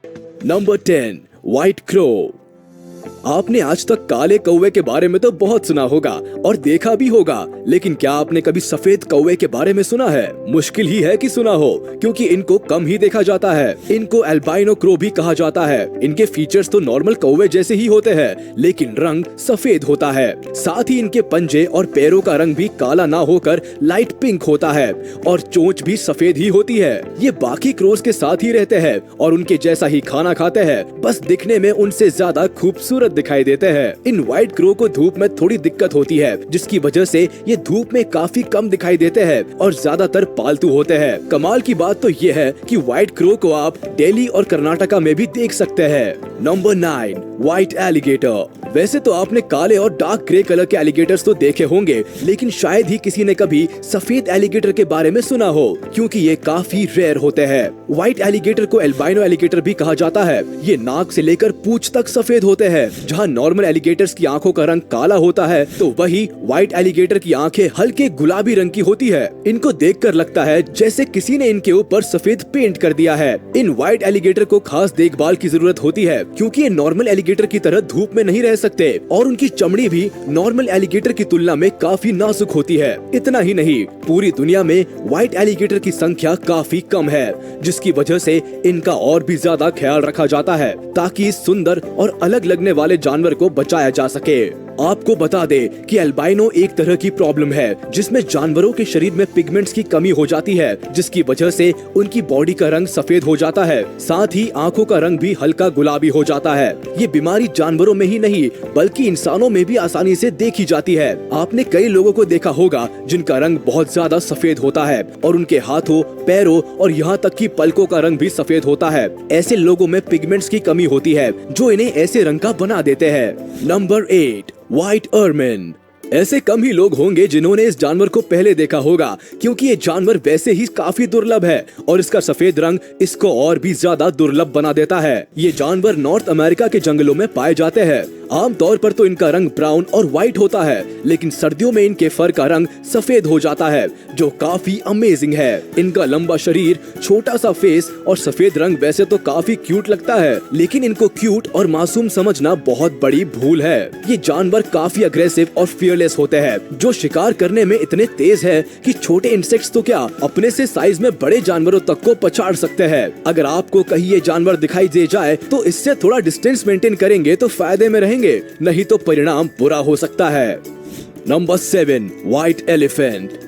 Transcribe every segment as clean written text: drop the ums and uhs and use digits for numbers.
Number 10 white crow. आपने आज तक काले कौवे के बारे में तो बहुत सुना होगा और देखा भी होगा, लेकिन क्या आपने कभी सफेद कौवे के बारे में सुना है? मुश्किल ही है कि सुना हो, क्योंकि इनको कम ही देखा जाता है। इनको एल्बाइनो क्रो भी कहा जाता है। इनके फीचर्स तो नॉर्मल कौवे जैसे ही होते हैं, लेकिन रंग सफेद होता है। साथ ही इनके पंजे और पैरों का रंग भी काला ना होकर लाइट पिंक होता है और चोंच भी सफेद ही होती है। ये बाकी क्रोस के साथ ही रहते हैं और उनके जैसा ही खाना खाते हैं, बस दिखने में उनसे ज्यादा खूबसूरत दिखाई देते हैं। इन व्हाइट क्रो को धूप में थोड़ी दिक्कत होती है, जिसकी वजह से ये धूप में काफी कम दिखाई देते हैं और ज्यादातर पालतू होते हैं। कमाल की बात तो ये है कि व्हाइट क्रो को आप दिल्ली और कर्नाटका में भी देख सकते हैं। Number 9 white alligator. वैसे तो आपने काले और डार्क ग्रे कलर के एलिगेटर्स तो देखे होंगे, लेकिन शायद ही किसी ने कभी सफेद एलिगेटर के बारे में सुना हो, क्योंकि ये काफी रेयर होते हैं। व्हाइट एलिगेटर को एल्बाइनो एलिगेटर भी कहा जाता है। ये नाक से लेकर पूंछ तक सफेद होते हैं। जहाँ नॉर्मल एलिगेटर्स की आंखों का रंग काला होता है, तो वही व्हाइट एलिगेटर की आंखें हल्के गुलाबी रंग की होती है। इनको देखकर लगता है जैसे किसी ने इनके ऊपर सफेद पेंट कर दिया है। इन व्हाइट एलिगेटर को खास देखभाल की जरूरत होती है, क्योंकि ये नॉर्मल एलिगेटर की तरह धूप में नहीं रह सकते और उनकी चमड़ी भी नॉर्मल एलिगेटर की तुलना में काफी नाजुक होती है। इतना ही नहीं, पूरी दुनिया में व्हाइट एलिगेटर की संख्या काफी कम है, जिसकी वजह से इनका और भी ज्यादा ख्याल रखा जाता है, ताकि इस सुंदर और अलग लगने वाले जानवर को बचाया जा सके। आपको बता दे कि एल्बाइनो एक तरह की प्रॉब्लम है, जिसमें जानवरों के शरीर में पिगमेंट्स की कमी हो जाती है, जिसकी वजह से उनकी बॉडी का रंग सफेद हो जाता है। साथ ही आंखों का रंग भी हल्का गुलाबी हो जाता है। ये बीमारी जानवरों में ही नहीं बल्कि इंसानों में भी आसानी से देखी जाती है। आपने कई लोगों को देखा होगा जिनका रंग बहुत ज्यादा सफेद होता है और उनके हाथों, पैरों और यहाँ तक कि पलकों का रंग भी सफेद होता है। ऐसे लोगों में पिगमेंट्स की कमी होती है, जो इन्हें ऐसे रंग का बना देते हैं। Number 8 white ermine. ऐसे कम ही लोग होंगे जिन्होंने इस जानवर को पहले देखा होगा, क्योंकि ये जानवर वैसे ही काफी दुर्लभ है और इसका सफेद रंग इसको और भी ज्यादा दुर्लभ बना देता है। ये जानवर नॉर्थ अमेरिका के जंगलों में पाए जाते हैं। आमतौर पर तो इनका रंग ब्राउन और व्हाइट होता है, लेकिन सर्दियों में इनके फर का रंग सफेद हो जाता है, जो काफी अमेजिंग है। इनका लंबा शरीर, छोटा सा फेस और सफेद रंग वैसे तो काफी क्यूट लगता है, लेकिन इनको क्यूट और मासूम समझना बहुत बड़ी भूल है। ये जानवर काफी अग्रेसिव और फियरलेस होते हैं, जो शिकार करने में इतने तेज है कि छोटे इंसेक्ट्स तो क्या, अपने से साइज में बड़े जानवरों तक को पछाड़ सकते हैं। अगर आपको कहीं ये जानवर दिखाई दे जाए तो इससे थोड़ा डिस्टेंस मेंटेन करेंगे तो फायदे में रहेंगे, नहीं तो परिणाम बुरा हो सकता है। Number 7 white elephant.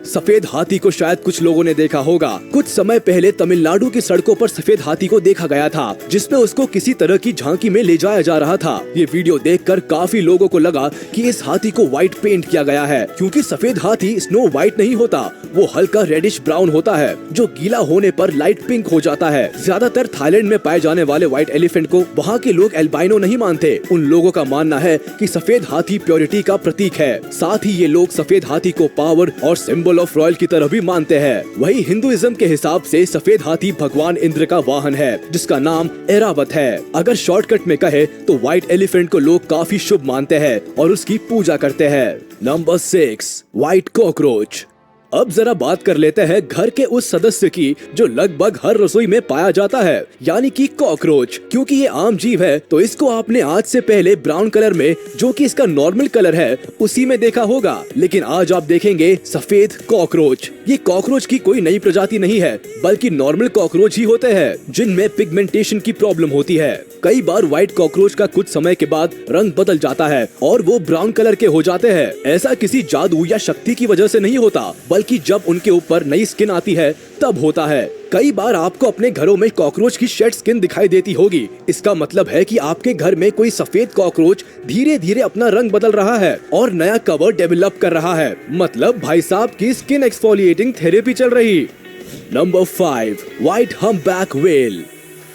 सफेद हाथी को शायद कुछ लोगों ने देखा होगा। कुछ समय पहले तमिलनाडु की सड़कों पर सफेद हाथी को देखा गया था, जिसमें उसको किसी तरह की झांकी में ले जाया जा रहा था। ये वीडियो देखकर काफी लोगों को लगा कि इस हाथी को व्हाइट पेंट किया गया है, क्योंकि सफेद हाथी स्नो व्हाइट नहीं होता, वो हल्का रेडिश ब्राउन होता है, जो गीला होने पर लाइट पिंक हो जाता है। ज्यादातर थाईलैंड में पाए जाने वाले व्हाइट एलिफेंट को वहाँ के लोग एल्बाइनो नहीं मानते। उन लोगों का मानना है कि सफेद हाथी प्योरिटी का प्रतीक है। साथ ही ये लोग सफेद हाथी को पावर और सिंबल ऑफ रॉयल की तरह भी मानते हैं। वही हिंदुइज्म के हिसाब से सफेद हाथी भगवान इंद्र का वाहन है, जिसका नाम ऐरावत है। अगर शॉर्टकट में कहे तो व्हाइट एलिफेंट को लोग काफी शुभ मानते हैं और उसकी पूजा करते हैं। Number 6 white cockroach. अब जरा बात कर लेते हैं घर के उस सदस्य की जो लगभग हर रसोई में पाया जाता है, यानी कि कॉकरोच। क्योंकि ये आम जीव है तो इसको आपने आज से पहले ब्राउन कलर में, जो कि इसका नॉर्मल कलर है, उसी में देखा होगा, लेकिन आज आप देखेंगे सफेद कॉकरोच। ये कॉकरोच की कोई नई प्रजाति नहीं है, बल्कि नॉर्मल कॉकरोच ही होते हैं, जिनमें पिगमेंटेशन की प्रॉब्लम होती है। कई बार व्हाइट कॉकरोच का कुछ समय के बाद रंग बदल जाता है और वो ब्राउन कलर के हो जाते हैं। ऐसा किसी जादू या शक्ति की वजह से नहीं होता, बल्कि जब उनके ऊपर नई स्किन आती है तब होता है। कई बार आपको अपने घरों में कॉकरोच की शेड स्किन दिखाई देती होगी। इसका मतलब है कि आपके घर में कोई सफेद कॉकरोच धीरे धीरे अपना रंग बदल रहा है और नया कवर डेवलप कर रहा है। मतलब भाई साहब की स्किन एक्सफोलिएटिंग थेरेपी चल रही। Number 5 white humpback whale.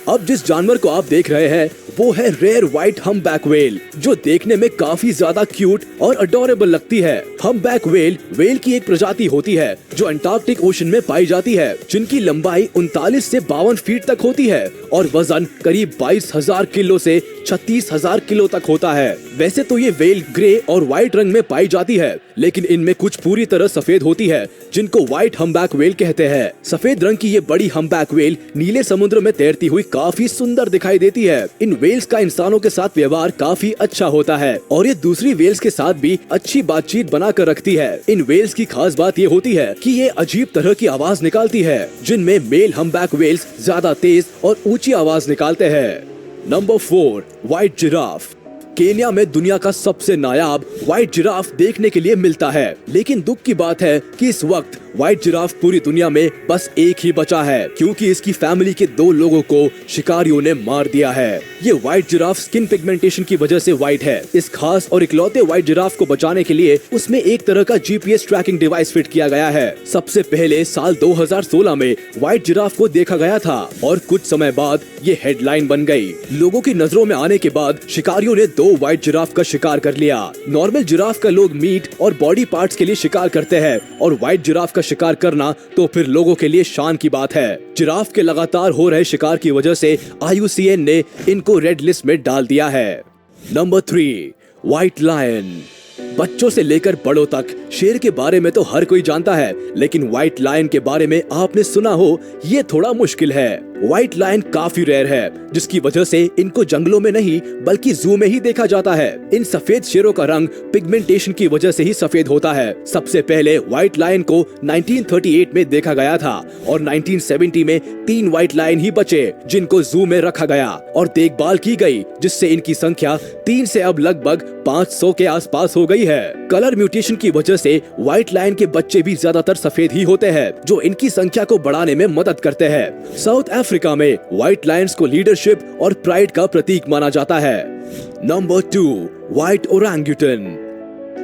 अब जिस जानवर को आप देख रहे हैं वो है रेयर व्हाइट हम्पबैक व्हेल, जो देखने में काफी ज्यादा क्यूट और अडोरेबल लगती है। हम्पबैक व्हेल की एक प्रजाति होती है जो अंटार्कटिक ओशन में पाई जाती है, जिनकी लंबाई 39 से 52 फीट तक होती है और वजन करीब 22,000 किलो से 36,000 किलो तक होता है। वैसे तो ये व्हेल ग्रे और व्हाइट रंग में पाई जाती है, लेकिन इनमें कुछ पूरी तरह सफेद होती है, जिनको व्हाइट हम्पबैक व्हेल कहते हैं। सफेद रंग की ये बड़ी हम्पबैक व्हेल नीले समुद्र में तैरती हुई काफी सुंदर दिखाई देती है। इन व्हेल्स का इंसानों के साथ व्यवहार काफी अच्छा होता है और ये दूसरी व्हेल्स के साथ भी अच्छी बातचीत बनाकर रखती है। इन व्हेल्स की खास बात ये होती है कि ये अजीब तरह की आवाज निकालती है, जिनमें मेल हम्पबैक व्हेल्स ज्यादा तेज और ऊंची आवाज निकालते हैं। Number 4, white giraffe. केन्या में दुनिया का सबसे नायाब व्हाइट जिराफ देखने के लिए मिलता है, लेकिन दुख की बात है कि इस वक्त व्हाइट जिराफ पूरी दुनिया में बस एक ही बचा है, क्योंकि इसकी फैमिली के 2 लोगों को शिकारियों ने मार दिया है। ये व्हाइट जिराफ स्किन पिगमेंटेशन की वजह से व्हाइट है। इस खास और इकलौते व्हाइट जिराफ को बचाने के लिए उसमें एक तरह का जीपीएस ट्रैकिंग डिवाइस फिट किया गया है। सबसे पहले साल 2016 में व्हाइट जिराफ को देखा गया था और कुछ समय बाद ये हेडलाइन बन गई। लोगों की नजरों में आने के बाद शिकारियों ने 2 व्हाइट जिराफ का शिकार कर लिया। नॉर्मल जिराफ का लोग मीट और बॉडी पार्ट्स के लिए शिकार करते हैं, और व्हाइट जिराफ का शिकार करना तो फिर लोगों के लिए शान की बात है। जिराफ के लगातार हो रहे शिकार की वजह से IUCN ने इनको रेड लिस्ट में डाल दिया है। Number 3, white lion. बच्चों से लेकर बड़ों तक शेर के बारे में तो हर कोई जानता है, लेकिन व्हाइट लायन के बारे में आपने सुना हो ये थोड़ा मुश्किल है। व्हाइट लायन काफी रेयर है, जिसकी वजह से इनको जंगलों में नहीं बल्कि जू में ही देखा जाता है। इन सफेद शेरों का रंग पिगमेंटेशन की वजह से ही सफेद होता है। सबसे पहले व्हाइट लायन को 1938 में देखा गया था और 1970 में 3 व्हाइट लायन ही बचे, जिनको जू में रखा गया और देखभाल की गई, जिससे इनकी संख्या 3 से अब लगभग 500 के आसपास हो गई है। कलर म्यूटेशन की वजह से व्हाइट लायन के बच्चे भी ज्यादातर सफेद ही होते हैं, जो इनकी संख्या को बढ़ाने में मदद करते हैं। साउथ अफ्रीका में व्हाइट लायंस को लीडरशिप और प्राइड का प्रतीक माना जाता है। Number 2, white orangutan.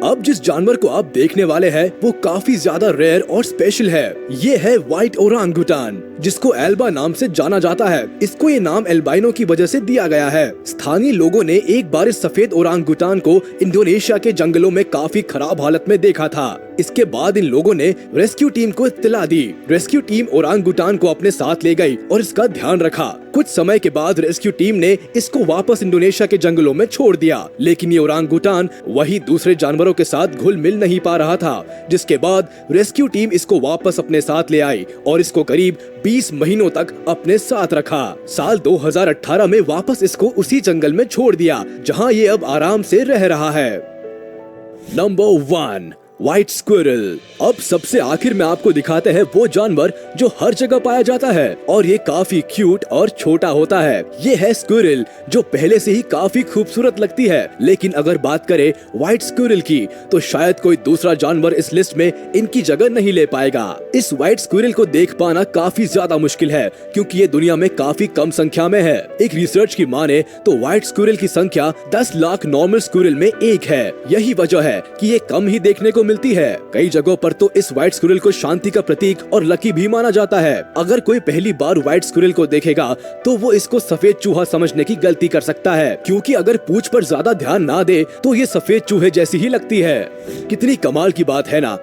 अब जिस जानवर को आप देखने वाले हैं वो काफी ज्यादा रेयर और स्पेशल है। ये है व्हाइट ओरंगुटान, जिसको एल्बा नाम से जाना जाता है। इसको ये नाम एल्बाइनो की वजह से दिया गया है। स्थानीय लोगों ने एक बार इस सफेद ओरंगुटान को इंडोनेशिया के जंगलों में काफी खराब हालत में देखा था। इसके बाद इन लोगों ने रेस्क्यू टीम को इत्तला दी। रेस्क्यू टीम ओरंगुटान को अपने साथ ले गई और इसका ध्यान रखा। कुछ समय के बाद रेस्क्यू टीम ने इसको वापस इंडोनेशिया के जंगलों में छोड़ दिया, लेकिन ये ओरंगुटान वही दूसरे जानवरों के साथ घुल मिल नहीं पा रहा था, जिसके बाद रेस्क्यू टीम इसको वापस अपने साथ ले आई और इसको करीब 20 महीनों तक अपने साथ रखा। साल 2018 में वापस इसको उसी जंगल में छोड़ दिया, जहां ये अब आराम से रह रहा है। Number 1, white squirrel. अब सबसे आखिर में आपको दिखाते हैं वो जानवर जो हर जगह पाया जाता है और ये काफी क्यूट और छोटा होता है। ये है स्क्विरल, जो पहले से ही काफी खूबसूरत लगती है, लेकिन अगर बात करें व्हाइट स्क्विरल की तो शायद कोई दूसरा जानवर इस लिस्ट में इनकी जगह नहीं ले पाएगा। इस व्हाइट स्क्विरल को देख पाना काफी ज्यादा मुश्किल है, क्योंकि ये दुनिया में काफी कम संख्या में है। एक रिसर्च की माने तो व्हाइट स्क्विरल की संख्या 10 लाख नॉर्मल स्क्विरल में एक है। यही वजह है कि ये कम ही देखने को मिलती है। कई जगहों पर तो इस व्हाइट स्क्विरल को शांति का प्रतीक और लकी भी माना जाता है। अगर कोई पहली बार व्हाइट स्क्विरल को देखेगा तो वो इसको सफेद चूहा समझने की गलती कर सकता है, क्योंकि अगर पूंछ पर ज्यादा ध्यान ना दे तो ये सफेद चूहे जैसी ही लगती है। कितनी कमाल की बात है ना।